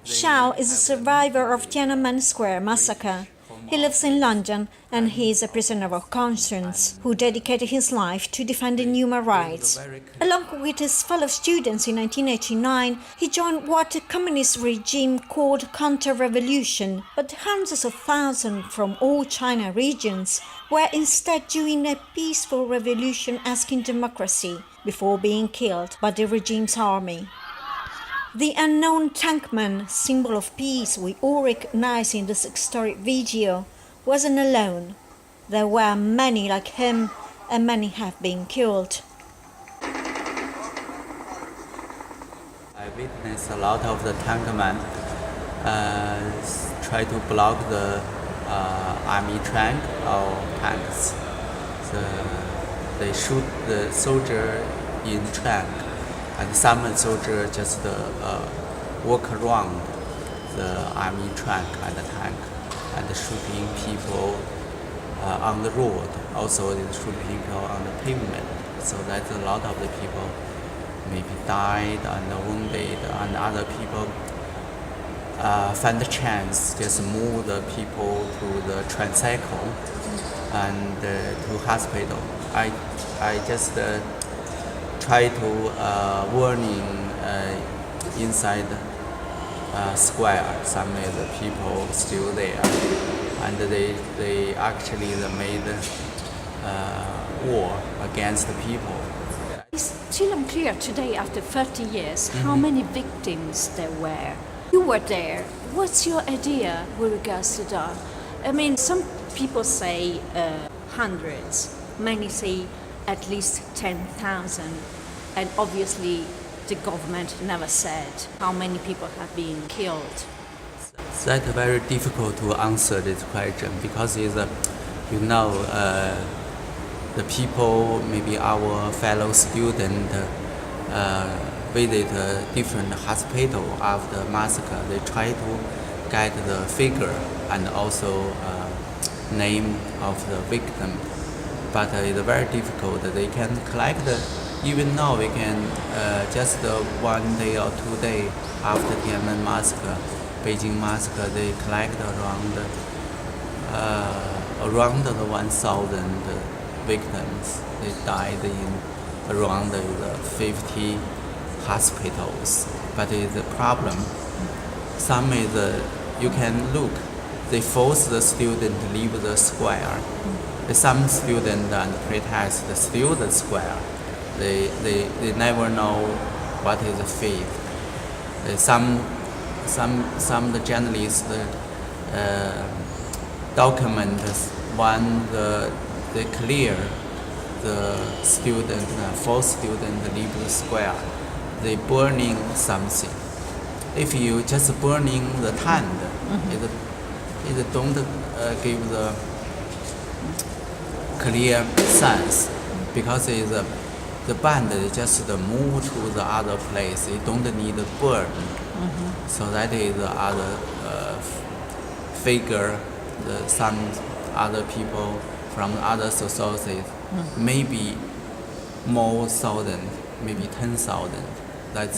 Shao is a survivor of Tiananmen Square massacre. He lives in London and he is a prisoner of conscience who dedicated his life to defending human rights. Along with his fellow students in 1989, he joined what the communist regime called counter-revolution, but hundreds of thousands from all China regions were instead doing a peaceful revolution asking democracy before being killed by the regime's army. The unknown tankman, symbol of peace we all recognize in this historic video, wasn't alone. There were many like him, and many have been killed. I witnessed a lot of the tankmen try to block the army tank or tanks. They shoot the soldier in tank. And some soldiers just walk around the army truck and the tank and shooting people on the road. Also, they shoot people on the pavement. So that's a lot of the people maybe died and wounded, and other people find the chance just move the people to the tricycle and to hospital. I just try to warning inside square. Some of the people still there, and they actually made war against the people. It's still unclear today, after 30 years, how many victims there were. You were there. What's your idea with regards to that? I mean, some people say hundreds, many say at least 10,000, and obviously the government never said how many people have been killed. That's very difficult to answer this question because it's the people, maybe our fellow student visit different hospital after massacre. They try to get the figure and also name of the victim, but it's very difficult. They can collect even now we can just 1 day or 2 days after Tiananmen Massacre, Beijing Massacre, they collect around the 1,000 victims. They died in around 50 hospitals. But it's a problem. Some is you can look. They force the student to leave the square. Some student and protest still the square. They never know what is the fate. Some the journalists document when they clear the student, false student leave the square, they burning something. If you just burning the hand, it don't give the clear sense because the band just move to the other place. It don't need to burn. So that is the other figure. Some other people from other societies, maybe more thousand, maybe 10,000. That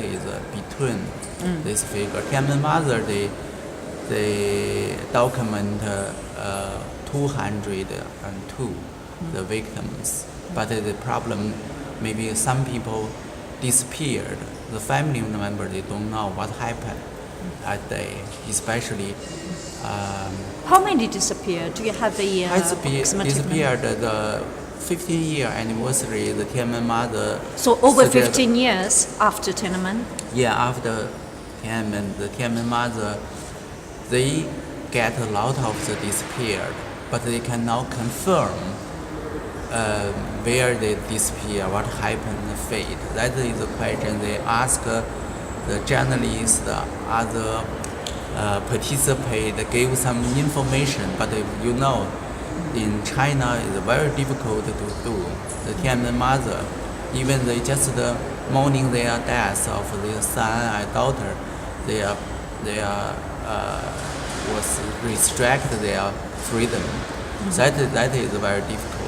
is between this figure. Tiananmen Mother, they document 202 the victims. But the problem, maybe some people disappeared. The family member, they don't know what happened that day, especially. How many disappeared? Do you have the disappeared the 15-year anniversary, the Tiananmen Mother. So over 15 years after Tiananmen? Yeah, after Tiananmen, the Tiananmen Mother, they get a lot of the disappeared, but they cannot confirm where they disappear, what happened, the fate. That is the question they ask the journalists, the other participate, give some information. But in China, it's very difficult to do. The Tiananmen Mother, even they just mourning their death of their son and daughter, they was restrict their freedom. That is very difficult.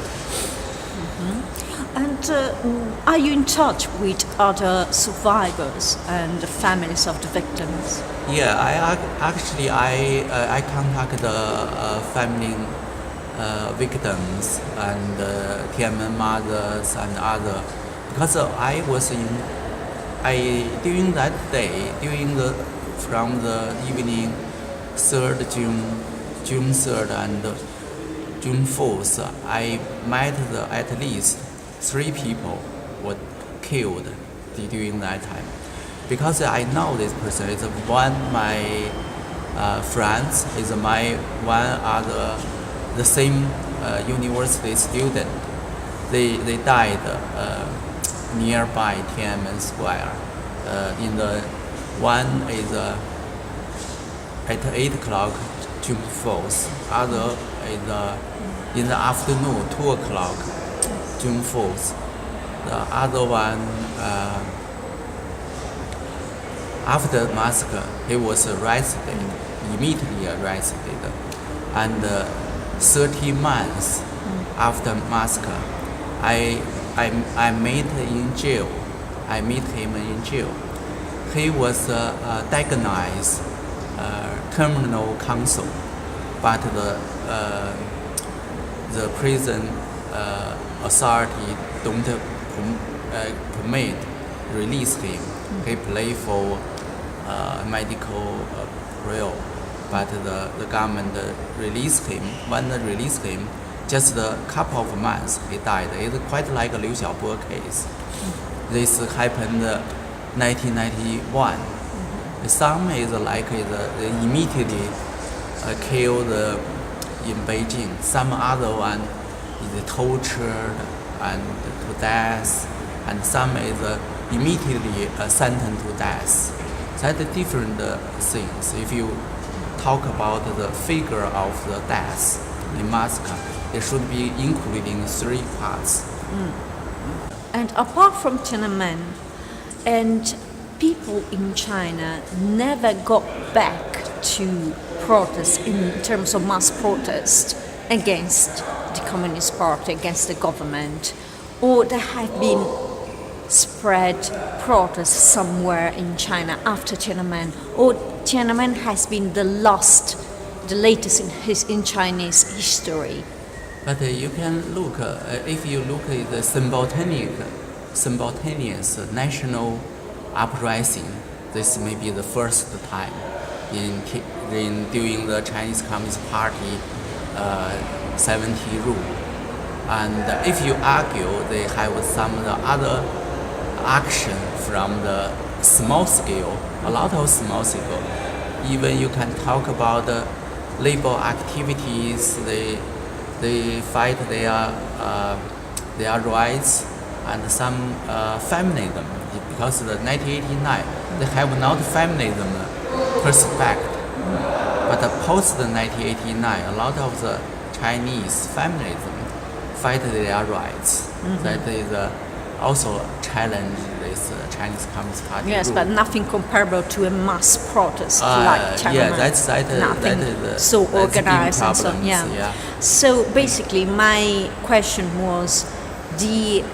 And are you in touch with other survivors and the families of the victims? Yeah, I contact the family victims and Tiananmen mothers and other, because during that day, from the evening 3rd June 3rd and June 4th, I met at least 3 people were killed during that time. Because I know this person is one my friends, is my one other the same university student. They died nearby Tiananmen Square. In the one is at 8 o'clock June 4th, other is in the afternoon 2 o'clock June 4th. The other one after massacre, he was arrested, immediately arrested, and 30 months after massacre, I met in jail. I met him in jail. He was diagnosed terminal cancer, but the prison authority don't permit release him. He play for medical trial, but the government released him. When they released him, just a couple of months he died. It's quite like a Liu Xiaobo case. This happened 1991. Some is like they immediately killed in Beijing. Some other one is tortured and to death, and some is immediately sentenced to death. That's different things. If you talk about the figure of the death in massacre, it should be included in 3 parts. And apart from Tiananmen, and people in China never got back to protest in terms of mass protest against the Communist Party, against the government, or there have been spread protests somewhere in China after Tiananmen, or Tiananmen has been the latest in Chinese history. But you can look, if you look at the simultaneous national uprising, this may be the first time during the Chinese Communist Party 70 rule. And if you argue, they have some of the other action from the small scale, a lot of small scale. Even you can talk about the labor activities. They fight their rights, and some feminism, because the 1989 they have not feminism perspective, but post the 1989 a lot of the Chinese feminism fight their rights. That is also challenge this Chinese Communist Party. Yes, rule. but nothing comparable to a mass protest like Tiananmen. Yeah, that is so organized and so on. Yeah. So basically, my question was the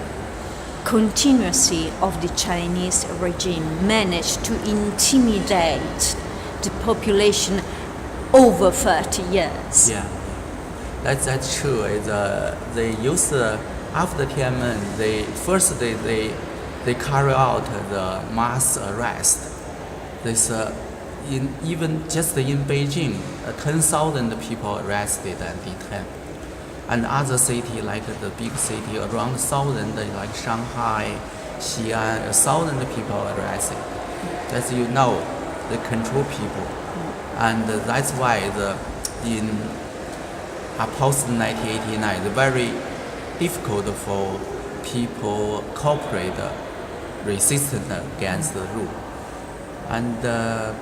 continuity of the Chinese regime managed to intimidate the population over 30 years. Yeah, that's true. They used after Tiananmen, they carry out the mass arrest. This even just in Beijing, 10,000 people arrested and detained, and other city like the big city around 1,000 like Shanghai, Xi'an, 1,000 people arrested. As you know, they control people, and that's why in post 1989, it's very difficult for people cooperate resistant against the rule. And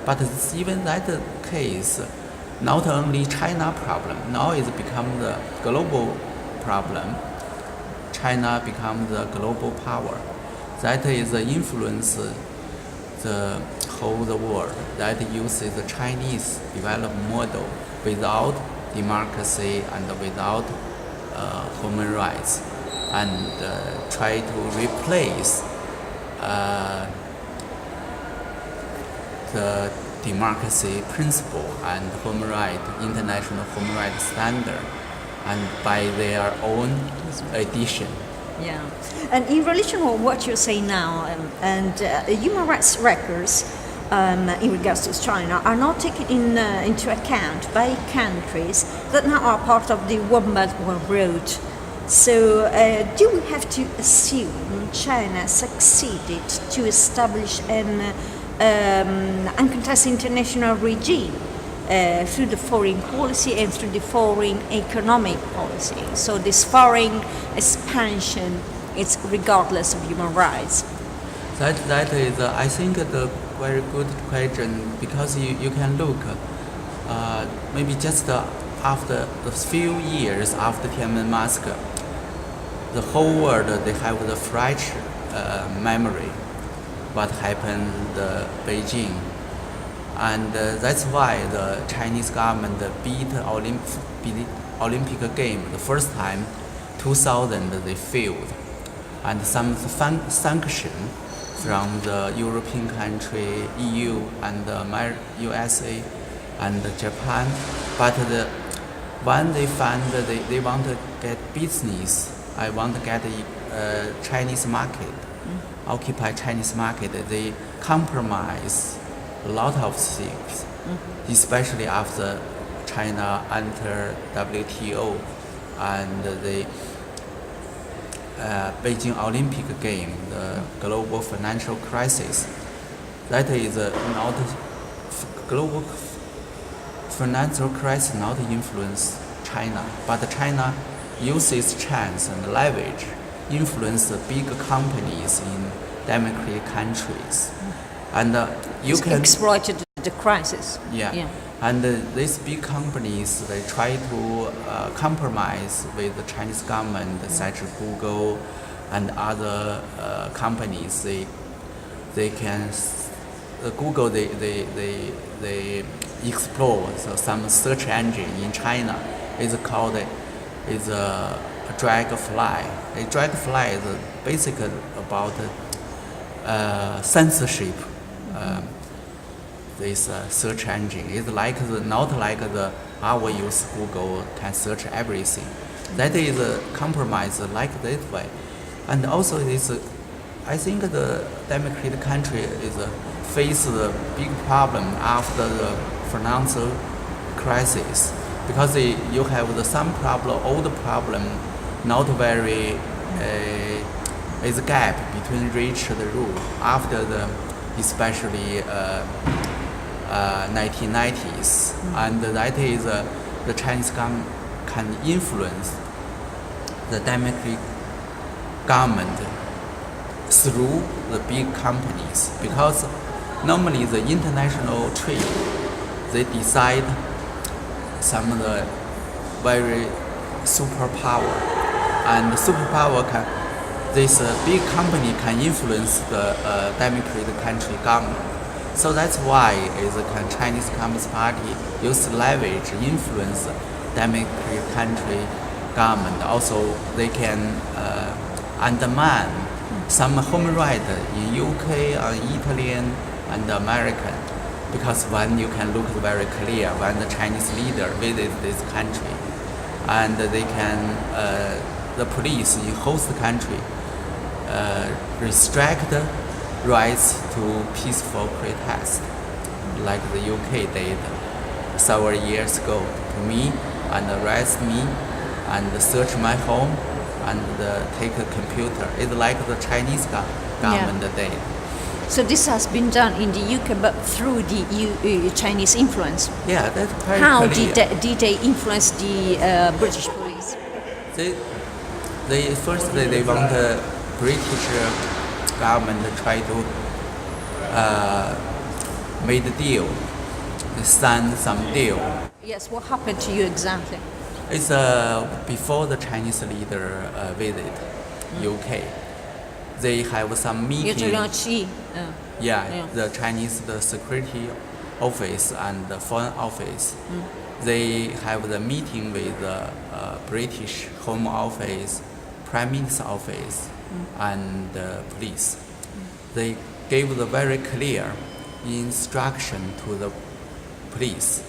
but even that case, not only China problem, now it's become the global problem. China becomes the global power. That is influence the whole world. That uses the Chinese developed model without democracy and without human rights. and try to replace the democracy principle and international human rights standard, and by their own edition. Yeah, and in relation to what you say now, and human rights records in regards to China are not taken into account by countries that now are part of the One Belt One Road. So, do we have to assume China succeeded to establish an uncontested international regime through the foreign policy and through the foreign economic policy? So, this foreign expansion is regardless of human rights. That is, I think, the very good question, because you can look maybe just after a few years after Tiananmen Massacre, the whole world, they have the fresh memory what happened in Beijing, and that's why the Chinese government beat Olympic game the first time, 2000 they failed, and some sanction from the European country, EU and USA and Japan, but when they find that they want to get business, I want to get a Chinese market, occupy Chinese market, they compromise a lot of things, especially after China entered WTO and the Beijing Olympic game, the global financial crisis. That is not global financial crisis not influence China, but China uses chance and leverage, influence the big companies in democratic countries, and you can exploited the crisis. Yeah. And these big companies, they try to compromise with the Chinese government, such as Google and other companies. They can Google they explore some search engine in China. It's called a dragonfly. A dragonfly is basically about censorship. This search engine is like not like our use Google can search everything. That is a compromise like that way, and also I think the democratic country is face a big problem after the financial crisis, because you have some problem, old problem, not very is a gap between rich and the rural after the especially 1990s, and that is the Chinese government can influence the democratic government through the big companies, because normally the international trade they decide some of the very superpower, and superpower can this big company can influence the democratic country government. So that's why the Chinese Communist Party use leverage influence democratic country government. Also, they can undermine some human rights in UK, Italian, and American. Because when you can look very clear when the Chinese leader visits this country, and they can the police in host country restrict rights to peaceful protest, like the UK did several years ago to me, and arrest me and search my home and take a computer. It's like the Chinese government did. So this has been done in the UK, but through the Chinese influence. Yeah, that's quite How clear. did they influence the British police? They first they want the British government to try to made a deal, sign some deal. Yes, what happened to you exactly? It's before the Chinese leader visit UK. They have some meeting. Yeah, the Chinese the security office and the foreign office. They have the meeting with the British Home Office, Prime Minister's office and the police. They gave the very clear instruction to the police